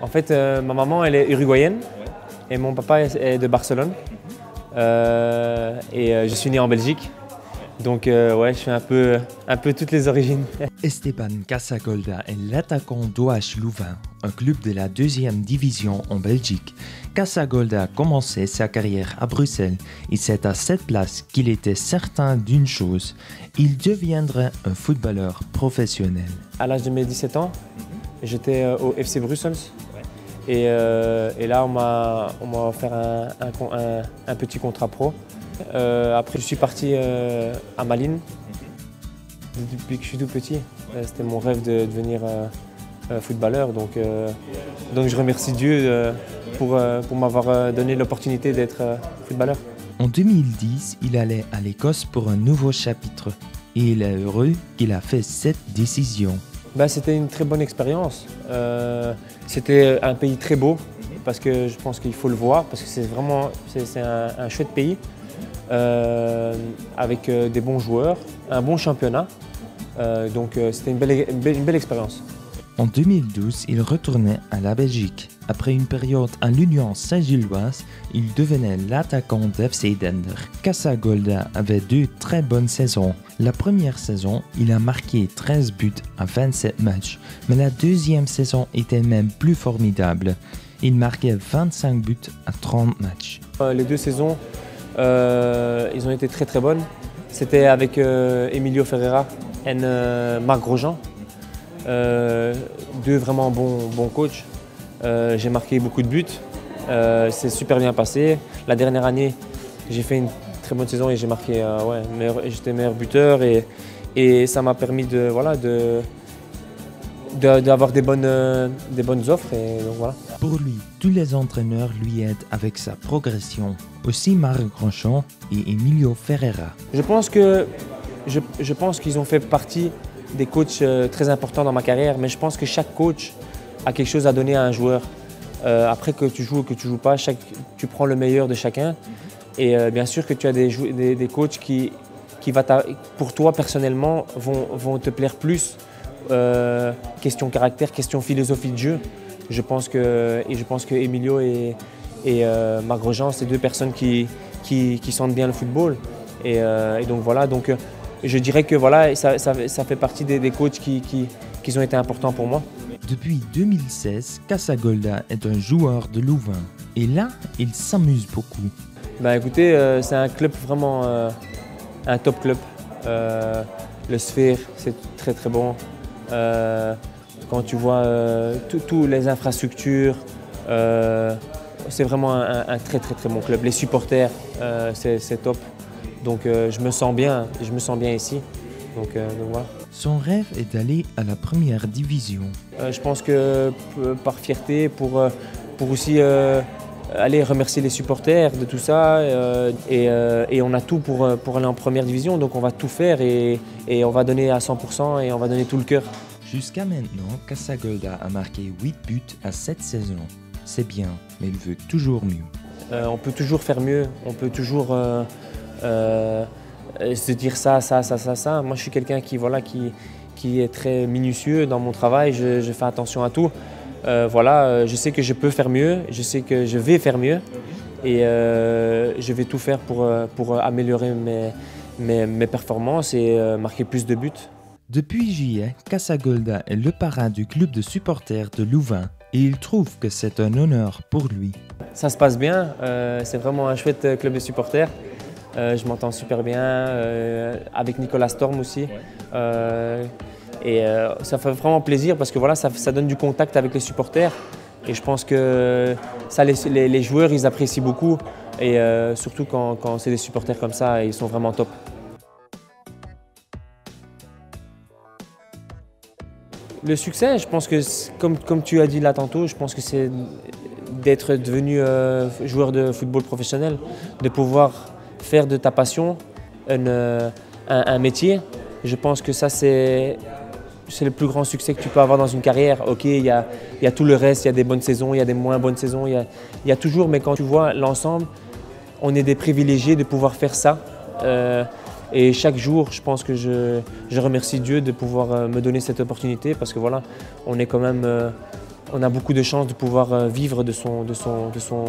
En fait, ma maman, elle est uruguayenne et mon papa est de Barcelone. Je suis né en Belgique. Donc ouais, je suis un peu toutes les origines. Esteban Casagolda est l'attaquant d'OH Louvain, un club de la 2e division en Belgique. Casagolda a commencé sa carrière à Bruxelles et c'est à cette place qu'il était certain d'une chose, il deviendrait un footballeur professionnel. À l'âge de mes 17 ans, j'étais au FC Brussels et là on m'a offert un petit contrat pro. Après, je suis parti à Malines depuis que je suis tout petit. C'était mon rêve de devenir footballeur. Donc je remercie Dieu pour m'avoir donné l'opportunité d'être footballeur. En 2010, il allait à l'Écosse pour un nouveau chapitre. Et il est heureux qu'il a fait cette décision. C'était une très bonne expérience. C'était un pays très beau parce que je pense qu'il faut le voir parce que c'est un chouette pays. Avec des bons joueurs, un bon championnat. C'était une belle expérience. En 2012, il retournait à la Belgique. Après une période à l'Union Saint-Gilloise, il devenait l'attaquant d'FC Dender. Casagolda avait 2 très bonnes saisons. La première saison, il a marqué 13 buts à 27 matchs, mais la deuxième saison était même plus formidable. Il marquait 25 buts à 30 matchs. Les 2 saisons, ils ont été très bonnes. C'était avec Emilio Ferreira et Marc Grosjean, 2 vraiment bons coachs. J'ai marqué beaucoup de buts, c'est super bien passé. La dernière année, j'ai fait une très bonne saison et j'ai marqué, j'étais meilleur buteur et ça m'a permis d'avoir des bonnes offres. Et donc, voilà. Pour lui, tous les entraîneurs lui aident avec sa progression. Aussi Marc Grosjean et Emilio Ferreira. Je pense qu'ils ont fait partie des coachs très importants dans ma carrière, mais je pense que chaque coach a quelque chose à donner à un joueur. Après que tu joues ou que tu ne joues pas, tu prends le meilleur de chacun. Et bien sûr que tu as des coachs qui pour toi personnellement vont te plaire plus. Question caractère, question philosophie de jeu. Je pense que Emilio et Marc Grosjean, c'est 2 personnes qui sentent bien le football. Et donc voilà, je dirais que voilà, ça fait partie des coachs qui ont été importants pour moi. Depuis 2016, Casagolda est un joueur de Louvain. Et là, il s'amuse beaucoup. Écoutez, c'est un club vraiment un top club. Le Sphère, c'est très bon. Quand tu vois toutes les infrastructures, c'est vraiment un très bon club. Les supporters, c'est top. Donc je me sens bien ici. Donc voilà. Son rêve est d'aller à la première division. Je pense que par fierté, pour aussi aller remercier les supporters de tout ça. Et on a tout pour aller en première division. Donc on va tout faire et on va donner à 100% et on va donner tout le cœur. Jusqu'à maintenant, Casagolda a marqué 8 buts à 7 saisons. C'est bien, mais il veut toujours mieux. On peut toujours faire mieux, on peut toujours se dire ça. Moi, je suis quelqu'un qui est très minutieux dans mon travail, je fais attention à tout. Je sais que je peux faire mieux, je sais que je vais faire mieux et je vais tout faire pour améliorer mes performances et marquer plus de buts. Depuis juillet, Casagolda est le parrain du club de supporters de Louvain et il trouve que c'est un honneur pour lui. Ça se passe bien, c'est vraiment un chouette club de supporters. Je m'entends super bien avec Nicolas Storm aussi. Ça fait vraiment plaisir parce que voilà, ça donne du contact avec les supporters. Et je pense que ça, les joueurs, ils apprécient beaucoup. Et surtout quand c'est des supporters comme ça, ils sont vraiment top. Le succès, je pense que, comme tu as dit là tantôt, je pense que c'est d'être devenu joueur de football professionnel, de pouvoir faire de ta passion un métier. Je pense que ça, c'est le plus grand succès que tu peux avoir dans une carrière. Ok, il y a tout le reste, il y a des bonnes saisons, il y a des moins bonnes saisons, il y a toujours, mais quand tu vois l'ensemble, on est des privilégiés de pouvoir faire ça. Et chaque jour, je pense que je remercie Dieu de pouvoir me donner cette opportunité parce que voilà, on est quand même on a beaucoup de chance de pouvoir vivre de son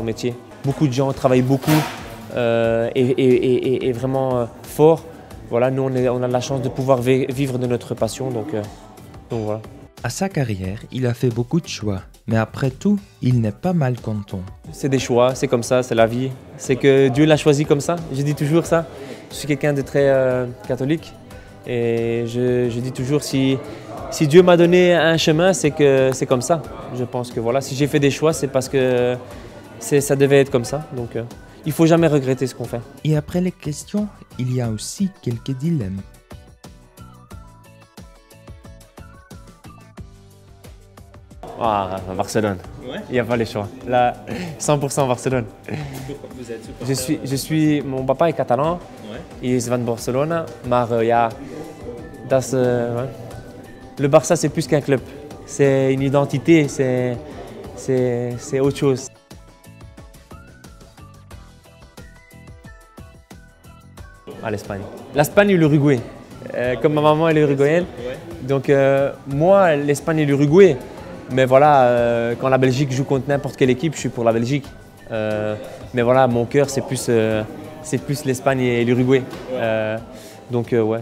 métier. Beaucoup de gens travaillent beaucoup et vraiment fort. Voilà, nous, on a la chance de pouvoir vivre de notre passion, donc voilà. À sa carrière, il a fait beaucoup de choix, mais après tout, il n'est pas mal content. C'est des choix, c'est comme ça, c'est la vie. C'est que Dieu l'a choisi comme ça, je dis toujours ça. Je suis quelqu'un de très catholique et je dis toujours si Dieu m'a donné un chemin, c'est que c'est comme ça. Je pense que voilà, si j'ai fait des choix, c'est parce que ça devait être comme ça. Donc il ne faut jamais regretter ce qu'on fait. Et après les questions, il y a aussi quelques dilemmes. Ah, Barcelone. Ouais. Il n'y a pas les choix. Là, 100% Barcelone. Vous êtes super. Mon papa est catalan. Ouais. Il est van Barcelone. Mais ouais. Le Barça, c'est plus qu'un club. C'est une identité, c'est autre chose. À l'Espagne. L'Espagne et l'Uruguay. Comme ma maman elle est uruguayenne. Ouais. Donc moi, l'Espagne et l'Uruguay. Mais voilà, quand la Belgique joue contre n'importe quelle équipe, je suis pour la Belgique. Mais voilà, mon cœur, c'est plus l'Espagne et l'Uruguay. Donc ouais.